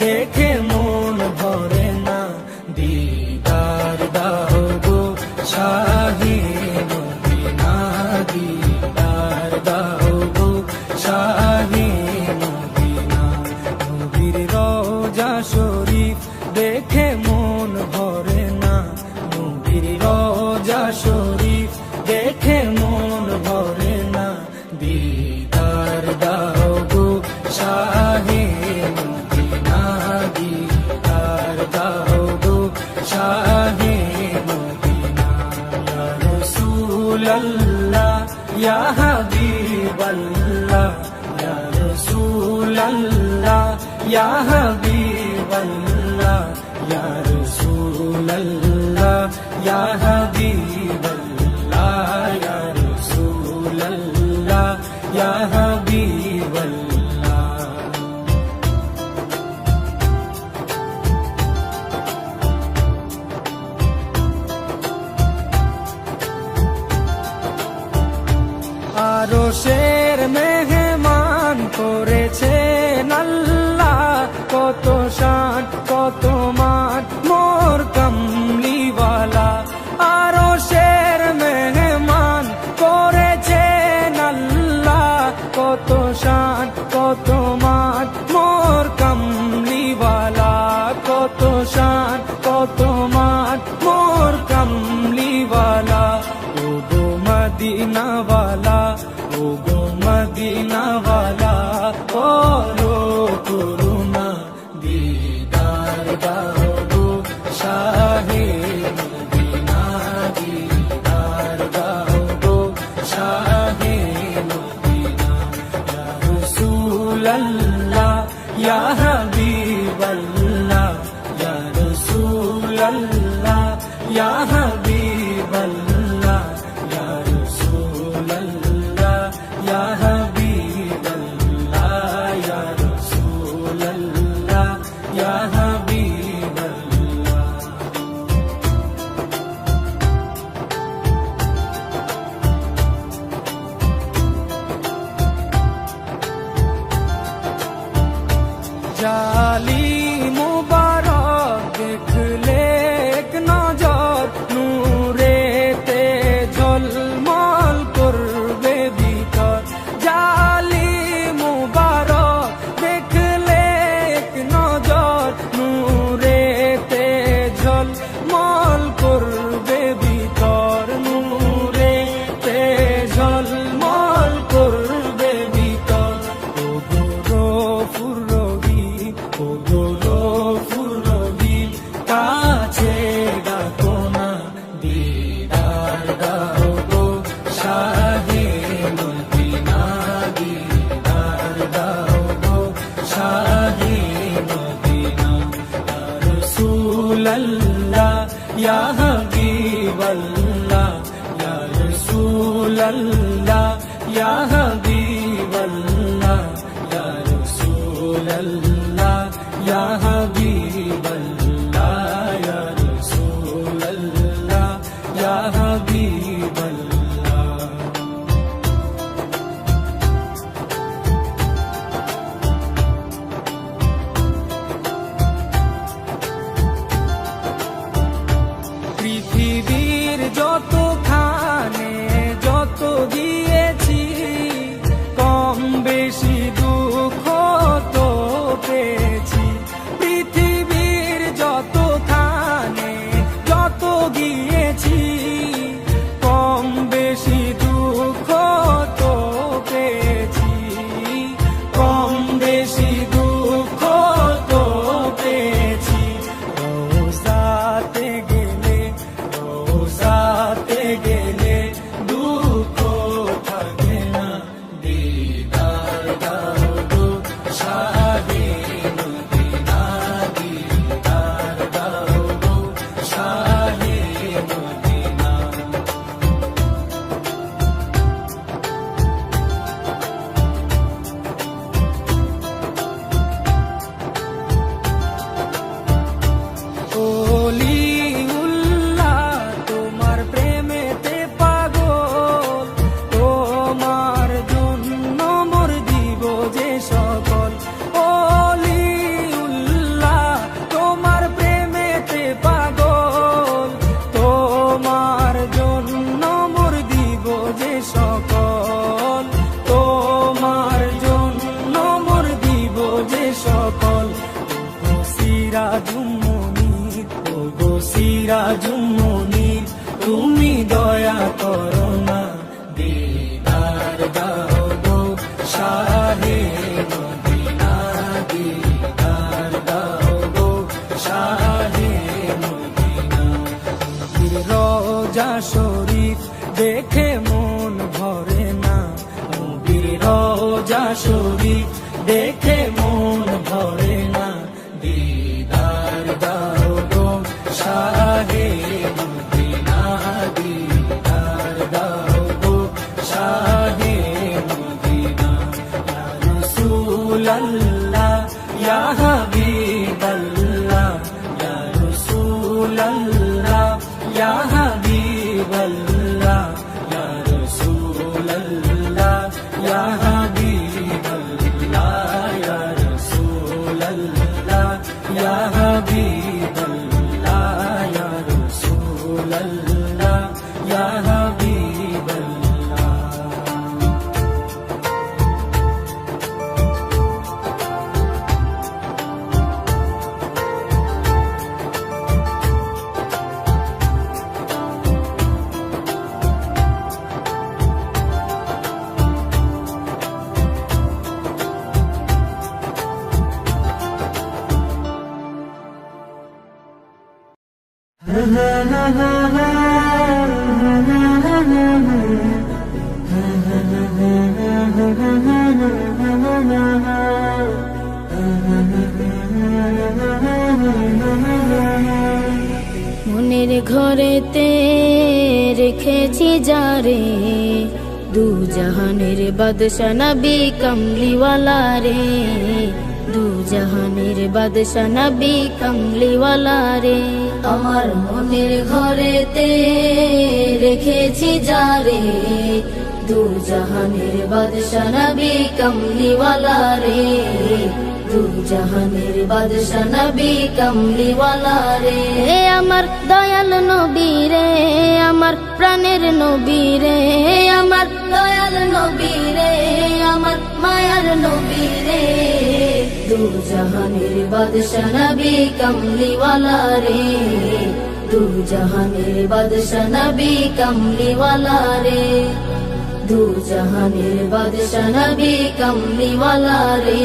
দেখে মন ভরে না। দিদার দাও গো শাহে মদিনা, দিদার দাও গো শাহে মদিনা। নবীর রওজা শরীফ দেখে মন ভরে না। নবীর রওজা শরীফ দেখে মন ভরে না। দিদার দাও গো শাহে মদিনা, দিদার দাও গো শাহে মদিনা। ইয়া রাসূলাল্লাহ ইয়া হাবিবাল্লাহ, ইয়া রাসূলাল্লাহ ইয়া হাবিবাল্লাহ, ইয়া রাসূলাল্লাহ ইয়া হাবিবাল্লাহ, ইয়া রাসূলাল্লাহ ইয়া হাবিবাল্লাহ। আরশের মেহমান করেছেন আল্লাহ, কত শান কত মান মোর কামলিওয়ালা। আরশের মেহমান করেছেন আল্লাহ, কত শান কত মান মোর কামলিওয়ালা, কত শান কত মান মোর কামলিওয়ালা। ও গো মদিনাওয়ালা, ও গো মদিনাওয়ালা, করো করুণা। দিদার দাও গো শাহে মদিনা, দিদার দাও গো শাহে মদিনা। ইয়া রাসূলাল্লাহ ইয়া হাবিবাল্লাহ, ইয়া রাসূলাল্লাহ ইয়া হাবিবাল্লাহ, ইয়া রাসূলাল্লাহ ইয়া হাবিবাল্লাহ, ইয়া রাসূলাল্লাহ ইয়া হাবিবাল্লাহ। জালি মুবারক দেখলে এক নজর, নূরেতে ঝলমল করবে ভিতর। জালি মুবারক দেখলে এক নজর, নূরেতে ঝলমল করবে ভিতর, নূরেতে ঝলমল করবে ভিতর। ও গো গফুর রহিম, ও গো গফুর রহিম, কাছে ডাকো না। দিদার দাও গো শাহে মদিনা, দিদার দাও গো শাহে মদিনা। ইয়া রাসূলাল্লাহ ইয়া হাবিবাল্লাহ, ইয়া রাসূলাল্লাহ ইয়া হাবিবাল্লাহ, ইয়া রাসূলাল্লাহ ইয়া হাবিবাল্লাহ, ইয়া রাসূলাল্লাহ ইয়া হাবিবাল্লাহ। পৃথিবীর যতখানে যত গিয়েছি, কম বেশি দুঃখ তো পেয়েছি। সিরাজুম মুনির, ও গো সিরাজুম মুনির, তুমি দয়া করো না, দিদার দাও গো শাহে মদিনা, দিদার দাও গো শাহে মদিনা। রোজা শরীফ দেখে মন ভরে না, নবীর রোজা শরীফ দেখে মন ভরে না, দিদার দাও গো শাহে মদিনা, দিদার দাও গো শাহে মদিনা। ইয়া রাসূলাল্লাহ ইয়া হাবিবাল্লাহ, ইয়া রাসূলাল্লাহ ইয়া হাবিবাল্লাহ, ইয়া রাসূলাল্লাহ ইয়া হাবিবাল্লাহ, ইয়া রাসূলাল্লাহ ইয়া হাবিবাল্লাহ, ইয়া রাসূলাল্লাহ ইয়া হাবিবাল্লাহ। মনের ঘরেতে রেখেছি যারে, দু জাহানের বাদশা নবী কমলিওয়ালা রে, দু জাহানের বাদশা নবী কমলিওয়ালা রে। আমার মনের ঘরেতে রেখেছি যারে, দু জাহানের বাদশা নবী কমলিওয়ালা রে, দু জাহানের বাদশা নবী কমলিওয়ালা রে। আমার দয়াল নবী রে, আমার প্রাণের নবী রে, আমার দয়াল নবী রে, আমার মায়ার নবী রে, দু জাহানের বাদশা নবী কমলিওয়ালা রে, দু জাহানের বাদশা নবী কমলিওয়ালা রে, দু জাহানের বাদশা নবী কমলিওয়ালা রে,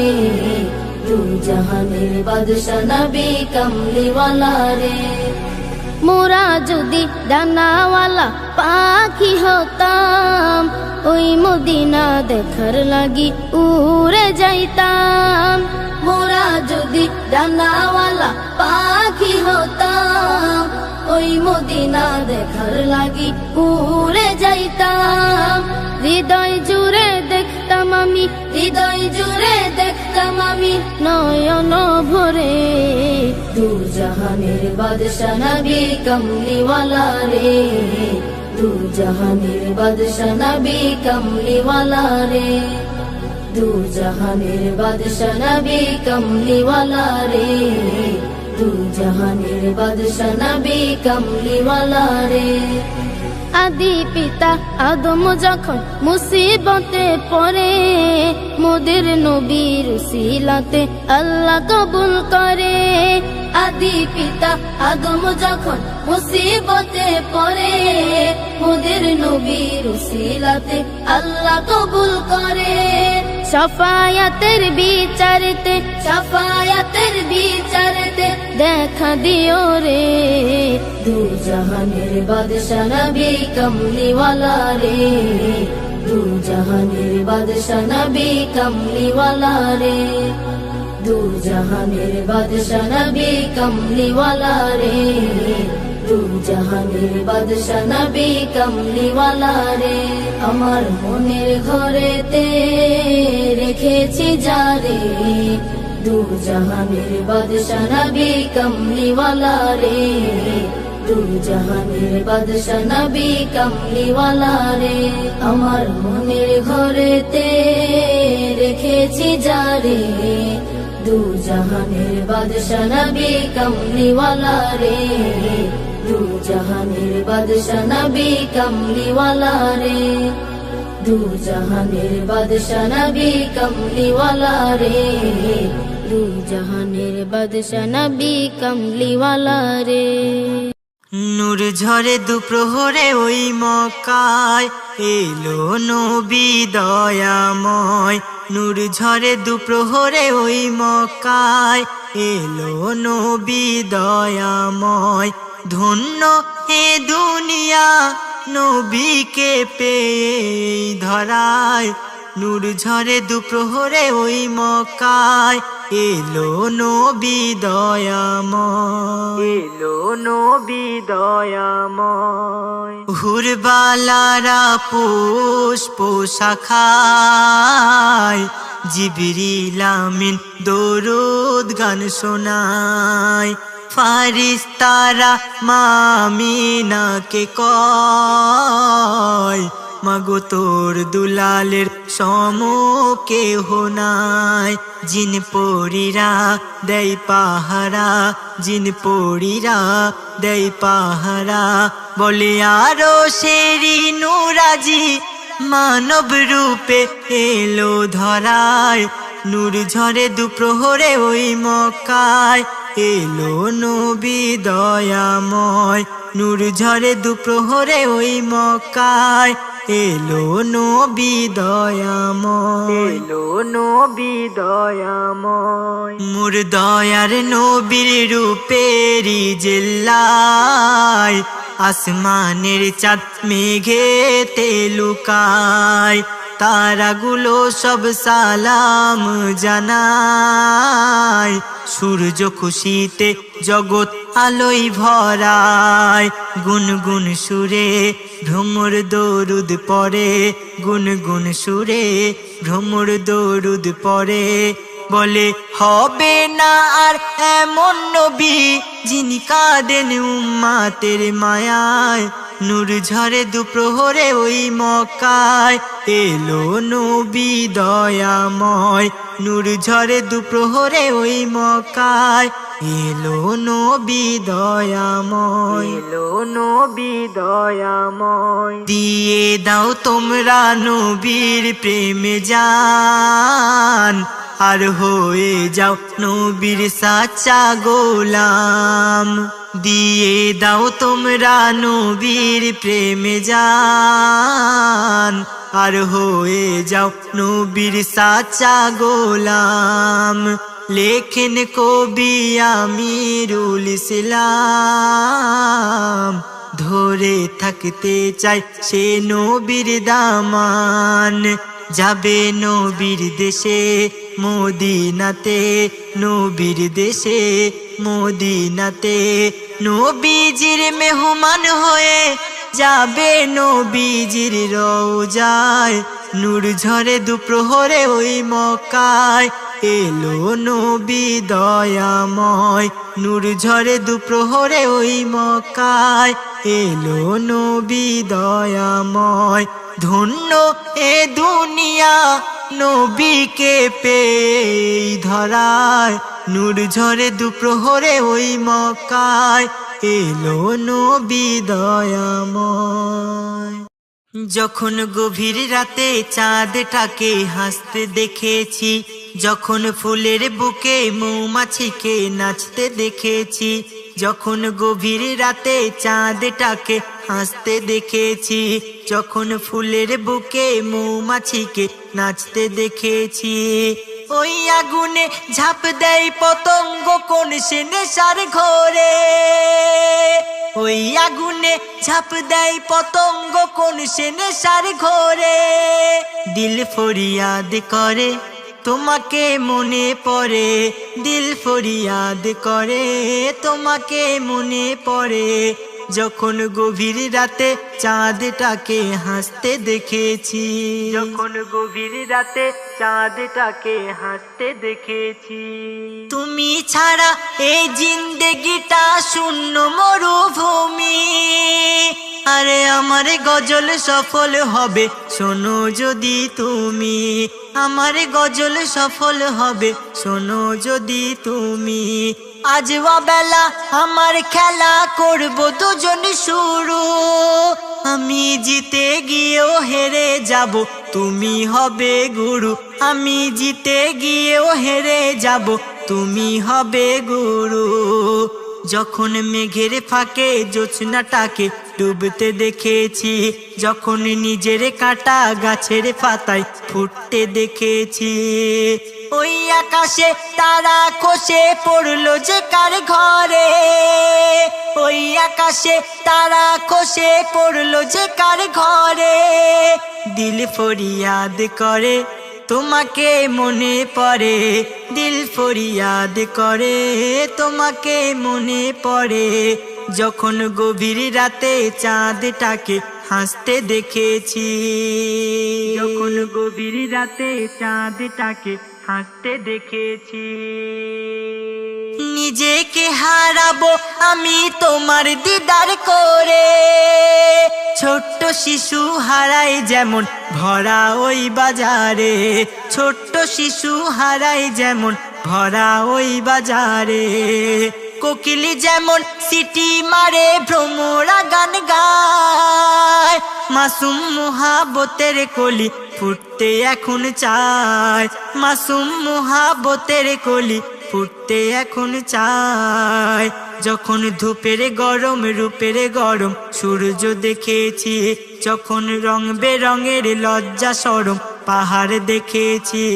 দু জাহানের বাদশা নবী কমলিওয়ালা রে। মোরা যদি ডানাওয়ালা পাখি হতাম, ওই মদিনা দেখার লাগি উড়ে যাইতাম। মোরা যদি ডানাওয়ালা পাখি হতাম, ওই মদিনা দেখার লাগি উড়ে যাইতাম। হৃদয় জুড়ে দেখতাম আমি, হৃদয় জুড়ে দেখতাম আমি নয়ন ভরে, দু জাহানের বাদশা নবী কমলিওয়ালা রে, দু জাহানের বাদশা নবী কমলিওয়ালা রে, দু জাহানের বাদশা নবী কমলিওয়ালা রে, দু জাহানের বাদশা নবী কমলিওয়ালা রে। আদি পিতা আদম যখন মুসিবতে পড়ে, মোদের নবীর উসিলাতে আল্লাহ কবুল করে। আদি পিতা আদম যখন মুসিবতে পড়ে, মোদের নবীর উসিলাতে আল্লাহ কবুল করে। শাফায়াতের বিচারতে, শাফায়াতের বিচারতে দেখা দিও রে, দু জাহানের বাদশা নবী কমলিওয়ালা রে, দু জাহানের বাদশা নবী কমলিওয়ালা রে, দু জাহানের বাদশা নবী কমলিওয়ালা রে, দু জাহানের বাদশা নবী কমলিওয়ালা রে। আমার মনের ঘরেতে রেখেছি যারে, দু জাহানের বাদশা নবী কমলিওয়ালা রে, দু জাহানের বাদশা নবী কমলিওয়ালা রে। আমার মনের ঘরেতে রেখেছি যারে, দু জাহানের বাদশা নবী কমলিওয়ালা রে, দু জাহানের বাদশা নবী কমলিওয়ালা রে, দু জাহানের বাদশা নবী কমলিওয়ালা রে, দু জাহানের বাদশা নবী কামলিওয়ালা রে। নূর ঝরে দুপ্রহরে ওই মক্কায় এলো নবী দয়াময়। নূর ঝরে দুপ্রহরে ওই মক্কায় এলো নবী দয়াময়। ধন্য এ দুনিয়া নবীকে পেয়ে এই ধরায়। নূর ঝরে দুপ্রহরে ওই মক্কায় এলো নবী দয়াময়। এলো নবী দয়াময়। হুরবালারা পুষ্প শাখায় জিবরিল আমিন দরুদ গান শোনায়। ফারিস্তারা মা আমিনাকে কয় মাগো তোর দুলালের সম কেহ নাই। জিন পরীরা দেয় পাহারা, জিন পরীরা দেয় পাহারা, বলে আরো শেরি নুরাজি মানব রূপে এলো ধরায়। নূর ঝরে দুপ্রহরে ওই মক্কায় এলো নবী দয়াময়। নূর ঝরে দুপ্রহরে ওই মক্কায় এলো নবী দয়াময়। এলো নবী দয়াময়। মোর দয়ার নবীর রূপেরি জেল্লায় আসমানের চাঁদ মেঘেতে লুকায়। তারাগুলো সব সালাম জানায়। সূর্য খুশিতে জগৎ আলোয় ভরায়। গুনগুন সুরে ভ্রমর দরুদ পড়ে, গুনগুন সুরে ভ্রমর দরুদ পড়ে, বলে হবে না আর এমন নবী যিনি কাঁদেন উম্মাতের মায়ায়। নূর ঝরে দুপ্রহরে ওই মক্কায় এলো নবী দয়াময়। নূর ঝরে দুপ্রহরে ওই মক্কায় এলো নবী দয়াময়। এলো নবী দয়াময়। দিয়ে দাও তোমরা নবীর প্রেমে জান, আর হয়ে যাও নবীর সাচ্চা গোলাম। দিয়ে দাও তোমরা নবীর প্রেমে জান, আর হয়ে যাও নবীর সাচ্চা গোলাম। লেখেন কবি আমিরুল ইসলাম, ধরে থাকতে চাই সে নবীর দামান। যাবে নবীর দেশে মদিনাতে, নবীর দেশে মদিনাতে, নবীজির মেহমান হয়ে যাবে নবীজির রওজায়। নূর ঝরে দুপ্রহরে ওই মক্কায় এলো নবী দয়াময়। নূর ঝরে দুপ্রহরে ওই মক্কায় এলো নবী দয়াময়। ধন্য এ দুনিয়া নবীকে পেয়ে ধরায়। নূর ঝরে দুপ্রহরে ওই মক্কায় এলো নবী দয়াময়। যখন গভীর রাতে চাঁদটাকে হাসতে দেখেছি, যখন ফুলের বুকে মৌমাছিকে নাচতে দেখেছি, যখন গভীর রাতে চাঁদটাকে হাসতে দেখেছি, যখন ফুলের বুকে মৌমাছিকে নাচতে দেখেছি, ওই আগুনে ঝাঁপ দেয় পতঙ্গ কোন সে নেশার ঘরে। ওই আগুনে ঝাঁপ দেয় পতঙ্গ কোন সে নেশার ঘরে। দিল ফরিয়াদ করে তোমাকে মনে পড়ে, দিল ফরিয়াদ করে তোমাকে মনে পড়ে। যখন গভীর রাতে চাঁদটাকে হাসতে দেখেছি, যখন গভীর রাতে চাঁদটাকে হাসতে দেখেছি। তুমি ছাড়া এই জিন্দেগিটা শূন্য মরুভূমি। আরে আমার গজল সফল হবে শোনো যদি তুমি, আমার গজল সফল হবে শোনো যদি তুমি। আজ বেলা আমার খেলা করব দুজন শুরু, আমি জিতে গিয়েও হেরে যাব তুমি হবে গুরু। আমি জিতে গিয়েও হেরে যাব তুমি হবে গুরু। যখন মেঘের ফাঁকে জোছনাটাকে ডুবতে দেখেছি, যখন নিজের কাটা গাছের পাতায় ফুটতে দেখেছি, ওই আকাশে তারা খসে পড়লো যে কার ঘরে, ওই আকাশে তারা খসে পড়লো যে কার ঘরে। দিল ফরিয়াদ করে তোমাকে মনে পড়ে, দিল ফরিয়াদ করে তোমাকে মনে পড়ে। যখন গভীর রাতে চাঁদটাকে হাসতে দেখেছি, যখন গভীর রাতে চাঁদটাকে হাসতে দেখেছি। নিজেকে হারাবো আমি তোমার দিদার করে, ছোট্ট শিশু হারায় যেমন ভরা ওই বাজারে, ছোট্ট শিশু হারায় যেমন ভরা ওই বাজারে। কোকিলি যেমন সিটি মারে ভ্রমরা গান গায়, মাসুম মুহাব্বতের কলি ফুটতে এখন চায়, মাসুম মুহাব্বতের কলি ফুটতে এখন চায়। যখন ধূপের গরম রূপের গরম সূর্য দেখেছি, যখন রং বেরঙের লজ্জা শরম পাহাড় দেখেছি,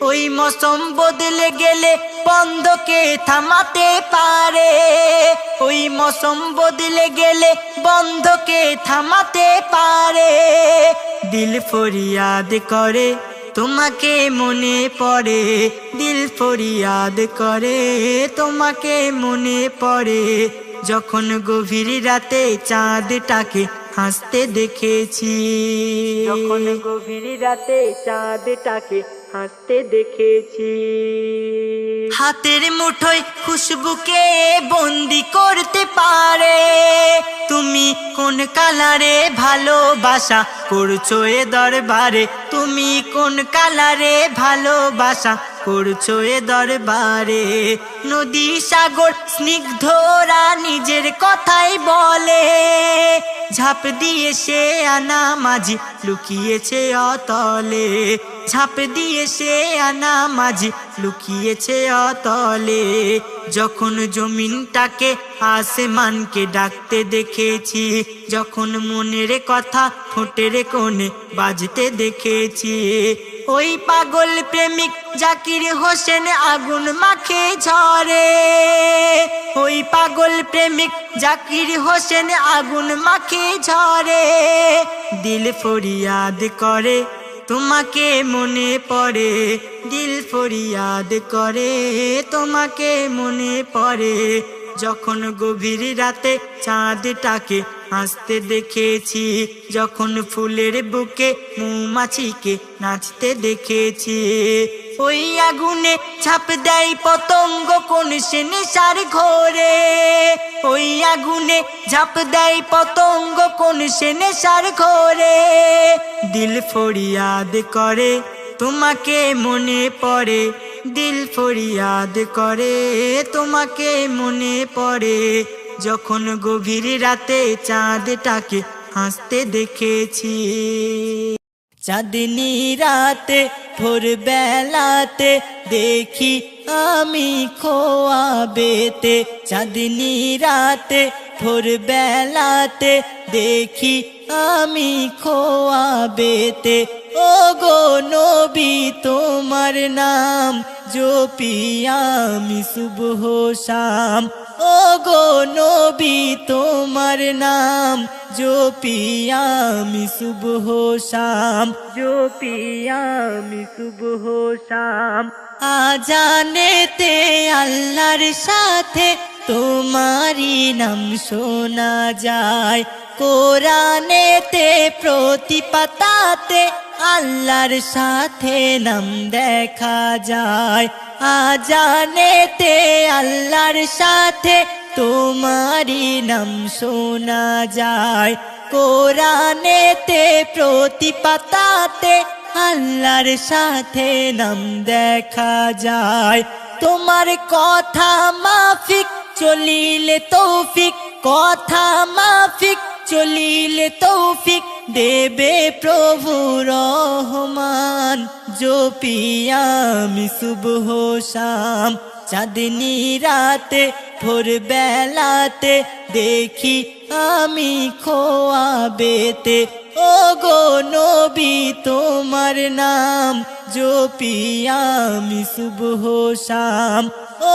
ওই মৌসুম বদলে গেলে বন্ধকে থামাতে পারে, ওই মৌসুম বদলে গেলে বন্ধকে থামাতে পারে। দিল ফরিয়াদ করে তোমাকে মনে পড়ে, দিল ফরিয়াদ করে তোমাকে মনে পড়ে। যখন গভীর রাতে চাঁদটাকে হাসতে দেখেছি, যখন গভীর রাতে চাঁদটাকে হাসতে দেখেছি। হাতের মুঠোয় খুশবুকে বন্দি করতে পারে, তুমি কোন কালারে ভালোবাসা করছো এ দরবারে, তুমি কোন কালারে ভালোবাসা করছো এ দরবারে। নদী সাগর স্নিগ্ধরা নিজের কথাই বলে, ঝাঁপ দিয়ে সে আনা মাঝি লুকিয়েছে অতলে, ঝাঁপ দিয়ে সে আনা মাঝি লুকিয়েছে অতলে। যখন জমিনটাকে আসমানকে ডাকতে দেখেছি, যখন মনের কথা ঠোঁটের কোণে বাজতে দেখেছি, ওই পাগল প্রেমিক জাকির হোসেন আগুন মাখে ঝরে, ওই পাগল প্রেমিক জাকির হোসেন আগুন মাখে ঝরে। দিল ফরিয়াদ করে তোমাকে মনে পড়ে, দিল ফরিয়াদ করে তোমাকে মনে পড়ে। যখন গভীর রাতে চাঁদটাকে হাসতে দেখেছি, যখন ফুলের বুকে মৌমাছিকে নাচতে দেখেছি, ওই আগুনে ঝাঁপ দেয় পতঙ্গ কোন সে নেশার ঘোরে, ওই আগুনে ঝাঁপ দেয় পতঙ্গ কোন সে নেশার ঘোরে। দিল ফরিয়াদ করে তোমাকে মনে পড়ে, দিল ফরিয়াদ করে তোমাকে মনে পড়ে। যখন গভীর রাতে চাঁদটাকে হাসতে দেখেছি, চাঁদনি রাতে ভোর বেলাতে দেখি আমি খোয়াবেতে, চাঁদনি রাতে ভোর বেলাতে দেখি আমি খোয়াবেতে। ও গো নবী তোমার নাম জপি আমি সুবহ শাম, ও গো নবী তোমার নাম জপি আমি সুবহ শাম, জপি আমি সুবহ শাম। আজানেতে আল্লাহর সাথে তোমারি নাম শোনা যায়, কোরআনেতে প্রতি পাতাতে আল্লাহর সাথে নাম দেখা যায়। আজানেতে আল্লাহর সাথে তোমারি নাম শোনা যায়, কোরআনেতে প্রতি পাতাতে আল্লাহর সাথে নাম দেখা যায়। তোমার কথা মাফিক চলিলে তৌফিক, কথা মাফিক চলিলে তৌফিক দেবে প্রভু রহমান। জপিয়ামি সুবহ শাম, চাঁদনি রাতে ভোর বেলাতে দেখি আমি খোয়াবেতে। ও গো নবী তোমার নাম জপিয়ামি সুবহ শাম।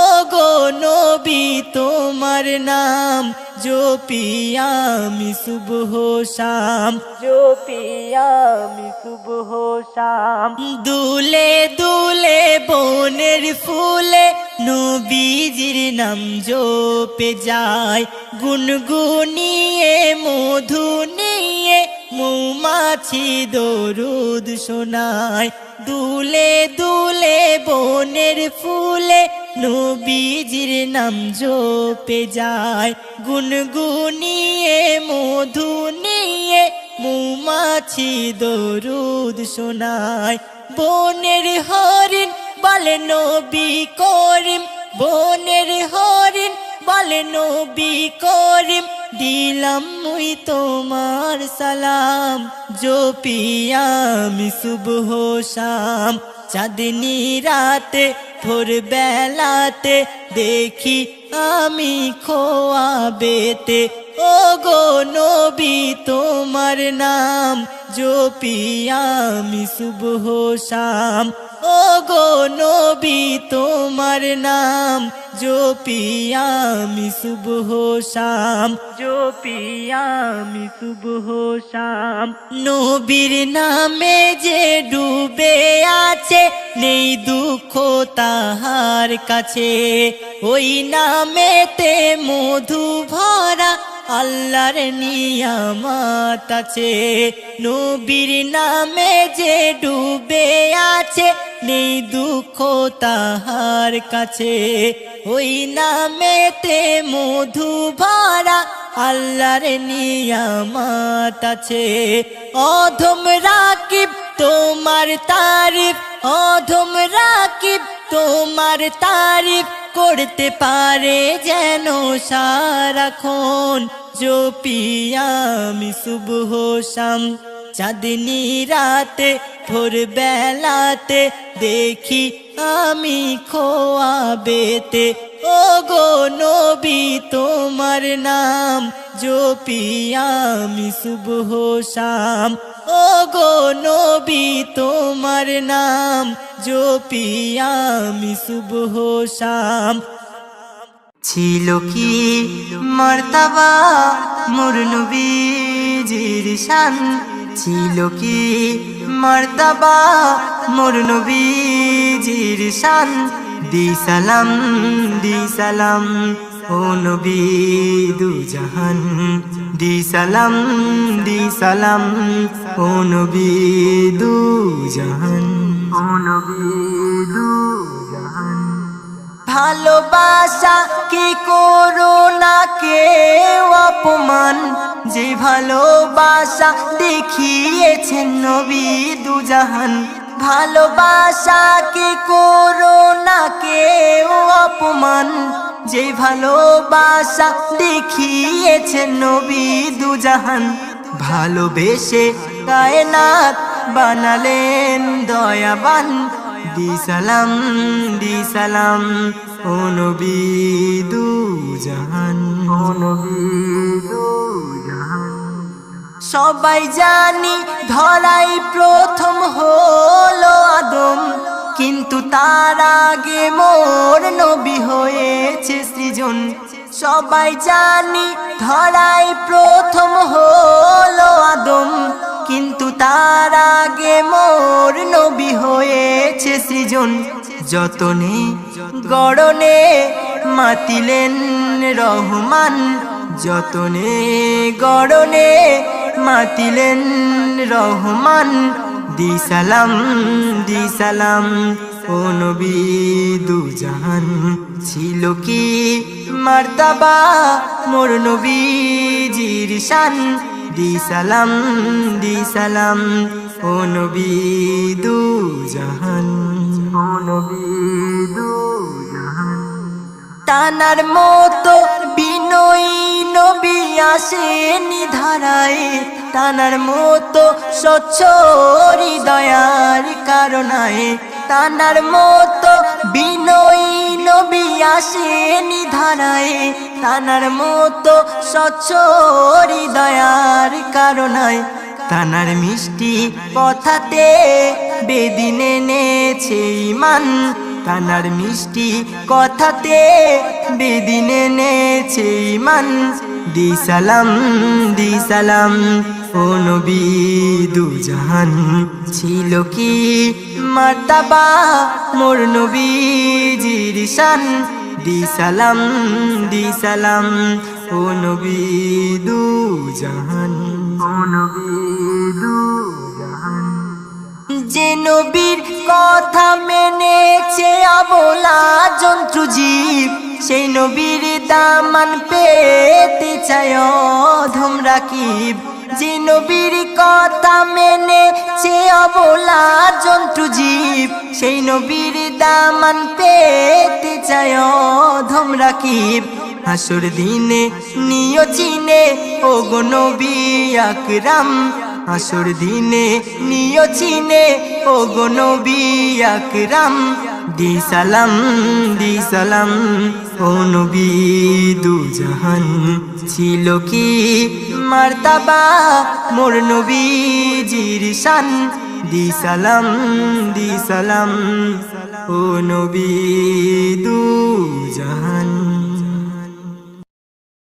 ও গো নবী তোমার নাম জপিয়ামি সুবহ শাম। জপিয়ামি সুবহ শাম। দুলে দুলে বনের ফুলে নবীজির নাম জপে যায়। গুনগুনিয়ে মধু নিয়ে মৌমাছি দরুদ শোনায়। দুলে দুলে বনের ফুলে নবীজির নাম জপে যায়। গুনগুনিয়ে মধু নিয়ে মৌমাছি দরুদ শোনায়। বনের হরিণ বলে নবী করিম, বনের হরিণ বলে নবী করিম, দিলাম মুই তোমার সালাম। জপিয়ামি সুবহ শাম, চাঁদনি রাতে ভোর বেলাতে দেখি আমি খোয়াবেতে। ও গো নবী তোমার নাম জপিয়ামি সুবহ শাম। ও গো নবী তোমার নাম জপিয়ামি সুবহ শাম। জপিয়ামি সুবহ শাম। নবীর নামে যে ডুবে আছে নেই দুঃখ তাহার কাছে। ওই নামেতে মধু ভরা আল্লাহর নিয়ামত আছে। নবীর নামে যে ডুবে আছে নেই দুঃখ তাহার কাছে। ওই নামেতে মধু ভরা আল্লাহর নিয়ামত আছে। অধম রাকিব তোমার তারিফ, অধম রাকিব তোমার তারিফ করতে পারে যেন সারাক্ষণ। জপিয়ামি সুবহ শাম, চাঁদনি রাতে ভোর বেলাতে দেখি আমি খোয়াবেতে। ও গো নবী তোমার নাম জপিয়ামি সুবহ শাম। ও গো নবী তোমার নাম জপিয়ামি সুবহ শাম। ছিল কি মর্তবা মোর নবীজির শান, ছিল কি মর্তবা মোর নবীজির শান। দি সালাম দি সালাম ও নবী দু জাহান, দি সালাম দি সালাম ও নবী দু জাহান, ও নবী দু জাহান। ভালোবাসা কি করো না কেউ অপমান, যে ভালোবাসা দেখিয়েছেন নবী দু জাহান। ভালোবাসা কি করো না কেউ অপমান, যে ভালোবাসা দেখিয়েছেন নবী দু জাহান। ভালোবেসে কায়নাত বানালেন দয়াবান। দি সালাম ও নবী দু জাহান, ও নবী দু জাহান। সবাই জানি ধরাই প্রথম হলো আদম, কিন্তু তার আগে মোর নবী হয়েছে সৃজন। সবাই জানি ধরাই প্রথম হলো আদম, কিন্তু তার আগে মোর নবী হয়েছে সৃজন। যতনে গড়নে মাতিলেন রহমান, যতনে গড়নে মাতিলেন রহমান। দি সালাম ও নবী দু জাহান। ছিল কি মর্তবা মোর নবীজির শান, দি সালাম ও নবী দু জাহান, ও নবী দু জাহান। তানার মতো বিনয়ী নবী আসেনি ধারায় তানার মতো স্বচ্ছ হৃদয়ার কারণায় তানার মতো বিনয়ী নবী আসেনি ধারায় তানার মতো স্বচ্ছ হৃদয়ার কারণায় তানার মিষ্টি কথাতে বেদিন এনেছে ঈমান তানার মিষ্টি কথাতে বেদিন এনেছে ঈমান দি সালাম ও নবী দুজাহান ছিল কি মার্তাবা মোর নবীজির শান দি সালাম ও নবী দুজাহান ও নবী দুজাহান যে নবীর কথা মেনেছে আবলা জন্তু জীব সেই নবীর দামান পেতে চায় অধম রাকিব যে নবীর কথা মেনেছে অবলা জন্তু জীব সেই নবীর দামান পেতে চায় অধম রাকিব হাসুর দিনে নিয় চিনে ও গো নবী আকরাম হাসুর দিনে নিয় চিনে ও গো নবী আকরাম দি সালাম ও নবী দুজাহান ছিল কি মার্তাবা মোর নবীজির শান দি সালাম ও নবী দুজাহান।